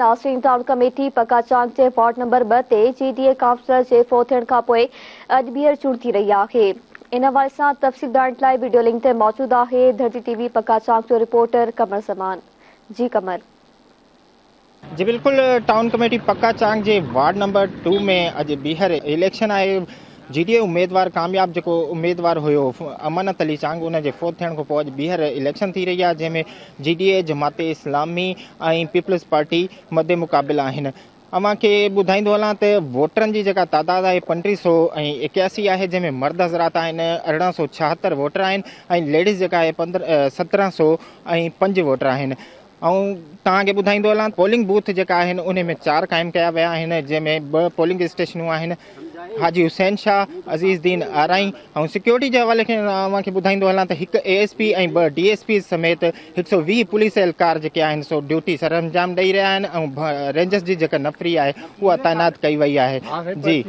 Nasirin town committee पकाचांग जे ward number 2 ते GDA counsellor जे फोत थियण खां पोइ अॼु ॿीहर चूंड थी रही आहे। इन हवाले सां तफ़सील ॼाणण लाइ वीडियो लिंक ते मौजूद आहे धरती टीवी पकाचांग जो रिपोर्टर कमर समान। जी कमर। जी बिल्कुल, टाउन कमेटी पकाचांग जे वार्ड नंबर 2 में अॼु ॿीहर इलेक्शन आहे। जीडीए उम्मीदवार कामयाब जो उम्मीदवार हुयो अमानत अली चांग, उन जे फोत थियण खां पोइ अॼु ॿीहर इलेक्शन थी रही आहे, जंहिंमें जीडीए जमाते इस्लामी ऐं पीपल्स पार्टी मदे मुक़ाबिल आहिनि। अव्हां खे ॿुधाईंदो हलां त वोटरनि जी जेका तादाद आहे 3581 आहे, जंहिंमें मर्द हज़रात आहिनि 1876 वोटर आहिनि ऐं लेडीज़ जेका आहे 1705 वोटर आहिनि। ऐं तव्हांखे ॿुधाईंदो हलां पोलिंग बूथ जेका आहिनि उन में 4 क़ाइमु कया विया आहिनि, जंहिंमें 2 पोलिंग स्टेशनूं आहिनि। हाजी हुसैन शाह, अज़ीज़दीन आराई ऐं सिक्योरिटी जे हवाले खे अव्हांखे ॿुधाईंदो हलां त 1 ASP ऐं 2 DSP समेत 120 पुलिस एहलकार जेके आहिनि सो ड्यूटी सरअंजाम ॾेई रहिया आहिनि ऐं रेंजर्स जी जेका नफ़री आहे उहा तैनात कई वई आहे। जी